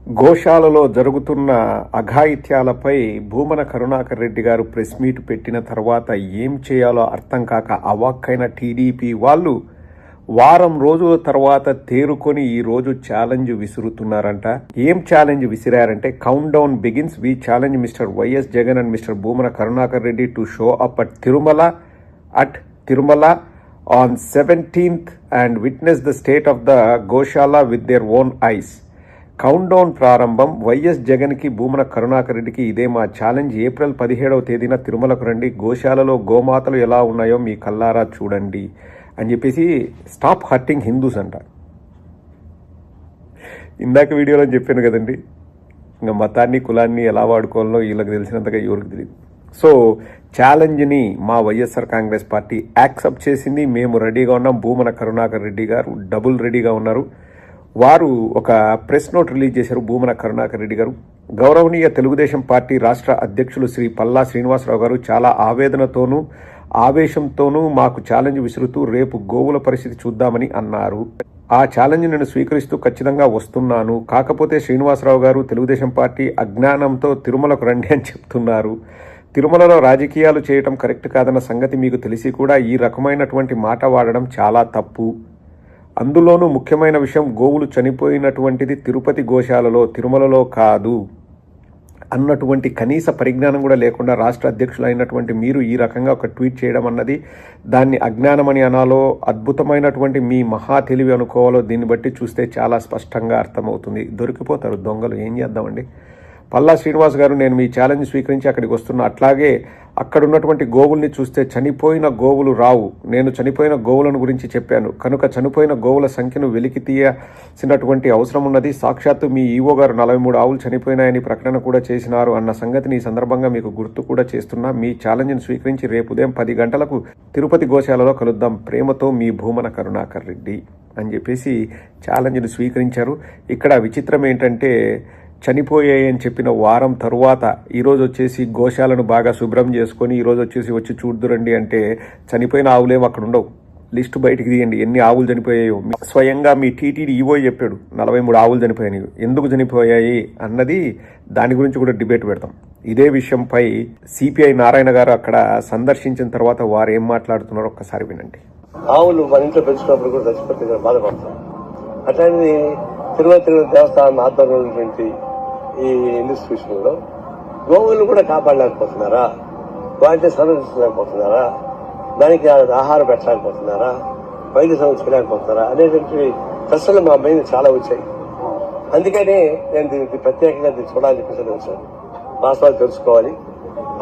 గోశాలలో జరుగుతున్న అఘాయిత్యాలపై భూమన కరుణాకర్ రెడ్డి గారు ప్రెస్ మీట్ పెట్టిన తర్వాత ఏం చేయాలో అర్థం కాక అవాక్కైన టీడీపీ వాళ్ళు వారం రోజుల తర్వాత తేరుకొని ఈ రోజు ఛాలెంజ్ విసురుతున్నారంట. ఏం ఛాలెంజ్ విసిరారంటే, count down begins, we challenge mister YS Jagan and mister Bhumana Karunakar Reddy to show up at Tirumala on 17th and witness the state of the Goshala with their own eyes. Count down ప్రారంభం. వైఎస్ జగన్కి భూమన కరుణాకర్ రెడ్డికి ఇదే మా challenge. April 17వ తేదీన తిరుమలకు రండి, గోశాలలో గోమాతలు ఎలా ఉన్నాయో మీ కల్లారా చూడండి అని చెప్పేసి స్టాప్ హర్టింగ్ హిందూస్ అంట. ఇందాక వీడియోలో చెప్పాను కదండి, ఇంకా మతాన్ని కులాన్ని ఎలా వాడుకోవాలో వీళ్ళకి తెలిసినంతగా ఎవరికి తెలియదు. సో ఛాలెంజ్ని మా వైఎస్ఆర్ కాంగ్రెస్ పార్టీ యాక్సెప్ట్ చేసింది. మేము రెడీగా ఉన్నాం. భూమన కరుణాకర్ రెడ్డి గారు డబుల్ రెడీగా ఉన్నారు. వారు ఒక ప్రెస్ నోట్ రిలీజ్ చేశారు. భూమన కరుణాకర్ రెడ్డి గారు, గౌరవనీయ తెలుగుదేశం పార్టీ రాష్ట్ర అధ్యక్షులు శ్రీ పల్లా శ్రీనివాసరావు గారు చాలా ఆవేదనతోనూ ఆవేశంతోనూ మాకు ఛాలెంజ్ విసురుతూ రేపు గోవుల పరిస్థితి చూద్దామని అన్నారు. ఆ ఛాలెంజ్ నేను స్వీకరిస్తూ ఖచ్చితంగా వస్తున్నాను. కాకపోతే శ్రీనివాసరావు గారు తెలుగుదేశం పార్టీ అజ్ఞానంతో తిరుమలకు రండి అని చెప్తున్నారు. తిరుమలలో రాజకీయాలు చేయటం కరెక్ట్ కాదన్న సంగతి మీకు తెలిసి కూడా ఈ రకమైనటువంటి మాట వాడడం చాలా తప్పు. అందులోనూ ముఖ్యమైన విషయం, గోవులు చనిపోయినటువంటిది తిరుపతి గోశాలలో, తిరుమలలో కాదు అన్నటువంటి కనీస పరిజ్ఞానం కూడా లేకుండా రాష్ట్ర అధ్యక్షులు అయినటువంటి మీరు ఈ రకంగా ఒక ట్వీట్ చేయడం అన్నది దాన్ని అజ్ఞానమని అనాలో, అద్భుతమైనటువంటి మీ మహా తెలివి అనుకోవాలో దీన్ని బట్టి చూస్తే చాలా స్పష్టంగా అర్థమవుతుంది. దొరికిపోతారు దొంగలు, ఏం చేద్దామండి. పల్లా శ్రీనివాస్ గారు, నేను మీ ఛాలెంజ్ స్వీకరించి అక్కడికి వస్తున్నా. అట్లాగే అక్కడ ఉన్నటువంటి గోవుల్ని చూస్తే చనిపోయిన గోవులు రావు. నేను చనిపోయిన గోవులను గురించి చెప్పాను కనుక చనిపోయిన గోవుల సంఖ్యను వెలికి తీయాల్సినటువంటి అవసరం ఉన్నది. సాక్షాత్తు మీ ఈవో గారు 43 ఆవులు చనిపోయినాయని ప్రకటన కూడా చేసినారు అన్న సంగతిని ఈ సందర్భంగా మీకు గుర్తు కూడా చేస్తున్నా. మీ ఛాలెంజ్ను స్వీకరించి రేపు ఉదయం 10 గంటలకు తిరుపతి గోశాలలో కలుద్దాం. ప్రేమతో మీ భూమన కరుణాకర్ రెడ్డి అని చెప్పేసి ఛాలెంజ్ను స్వీకరించారు. ఇక్కడ విచిత్రం ఏంటంటే, చనిపోయాయి అని చెప్పిన వారం తరువాత ఈరోజు వచ్చేసి గోశాలను బాగా శుభ్రం చేసుకొని ఈరోజు వచ్చి చూద్దురండి అంటే చనిపోయిన ఆవులేమో అక్కడ ఉండవు. లిస్టు బయటికి తీయండి ఎన్ని ఆవులు చనిపోయాయో. స్వయంగా మీ టీటీడీ ఈవో చెప్పాడు 43 ఆవులు చనిపోయాయి. ఎందుకు చనిపోయాయి అన్నది దాని గురించి కూడా డిబేట్ పెడతాం. ఇదే విషయంపై సిపిఐ నారాయణ గారు అక్కడ సందర్శించిన తర్వాత వారు ఏం మాట్లాడుతున్నారో ఒక్కసారి వినండి. ఆవులు మన ఇంట్లో పెంచుకున్నప్పుడు కూడా చచ్చిపోతే బాధపడతాం. అట్లాంటిది తిరుమల దేవస్థానం ఆధ్వర్యంలో ఈ ఇన్స్టిట్యూషన్ లో గోవులను కూడా కాపాడలేకపోతున్నారా, వాటిని సంరక్షించలేకపోతున్నారా, దానికి ఆహారం పెట్టలేకపోతున్నారా, వైద్య సంరక్షించలేకపోతున్నారా అనేటువంటి ప్రశ్నలు మా మీద చాలా వచ్చాయి. అందుకని నేను దీనికి ప్రత్యేకంగా చూడాలని చెప్పేసి వచ్చాను. వాస్తవాలు తెలుసుకోవాలి,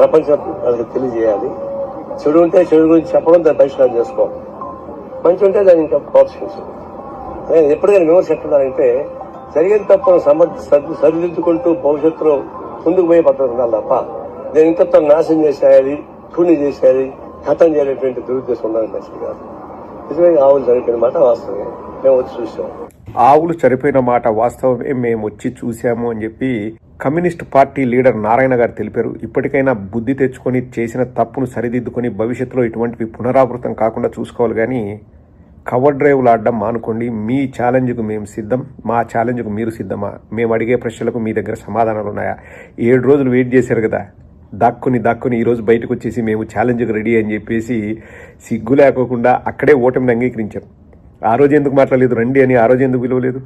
ప్రపంచం వాళ్ళకి తెలియజేయాలి. చెడు ఉంటే చెడు గురించి చెప్పడం, దాన్ని పరిష్కారం చేసుకోవాలి. మంచి ఉంటే దాన్ని ఇంకా ప్రోత్సహించాలి. నేను ఎప్పటికైనా విమర్శ ఎట్టున్నానంటే, జరిగిన తప్పును సరిదిద్దుకుంటూ భవిష్యత్తులో ముందుకు పోయే పద్ధతి ఉండాలి తప్ప నేను ఇంతతో నాశనం చేసేయాలి, కూని చేసేయాలి, ఖతం చేయలేటువంటి దురుద్దేశం ఉండాలి మంచిది కాదు. నిజమే, ఆవులు చనిపోయిన మాట వాస్తవమే, మేము వచ్చి చూసాము. ఆవులు చనిపోయిన మాట వాస్తవమే, మేము వచ్చి చూసాము అని చెప్పి కమ్యూనిస్ట్ పార్టీ లీడర్ నారాయణ గారు తెలిపారు. ఇప్పటికైనా బుద్ధి తెచ్చుకొని చేసిన తప్పును సరిదిద్దుకొని భవిష్యత్తులో ఇటువంటివి పునరావృతం కాకుండా చూసుకోవాలి. కానీ కవర్ డ్రైవ్లు ఆడడం మానుకోండి. మీ ఛాలెంజ్కు మేము సిద్ధం, మా ఛాలెంజ్కు మీరు సిద్ధమా? మేము అడిగే ప్రశ్నలకు మీ దగ్గర సమాధానాలు ఉన్నాయా? 7 రోజులు వెయిట్ చేశారు కదా, దాక్కుని ఈరోజు బయటకు వచ్చేసి మేము ఛాలెంజ్కి రెడీ అని చెప్పేసి సిగ్గు లేకోకుండా అక్కడే ఓటమిని అంగీకరించాం. ఆ రోజు ఎందుకు మాట్లాడలేదు రండి అని? ఆ రోజు ఎందుకు పిలవలేదు?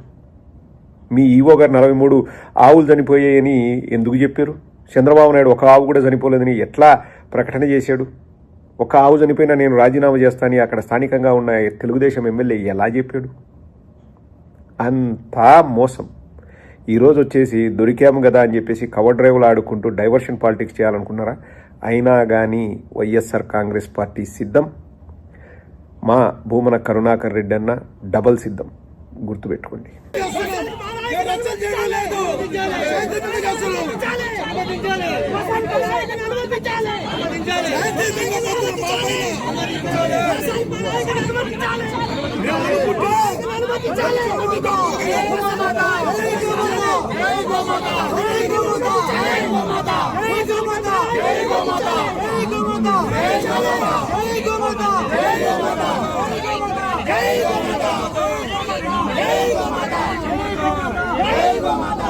మీ ఈవో గారు 43 ఆవులు చనిపోయాయని ఎందుకు చెప్పారు? చంద్రబాబు నాయుడు ఒక ఆవు కూడా చనిపోలేదని ఎట్లా ప్రకటన చేశాడు? ఒక ఆవు చనిపోయినా నేను రాజీనామా చేస్తానని అక్కడ స్థానికంగా ఉన్న తెలుగుదేశం ఎమ్మెల్యే ఎలా చెప్పాడు? అంతా మోసం. ఈరోజు వచ్చేసి దొరికాము కదా అని చెప్పేసి కవర్ డ్రైవ్లు ఆడుకుంటూ డైవర్షన్ పాలిటిక్స్ చేయాలనుకున్నారా? అయినా కానీ వైఎస్ఆర్ కాంగ్రెస్ పార్టీ సిద్ధం. మా భూమన కరుణాకర్ రెడ్డి అన్న డబల్ సిద్ధం, గుర్తుపెట్టుకోండి. జై గోమాత.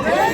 Hey,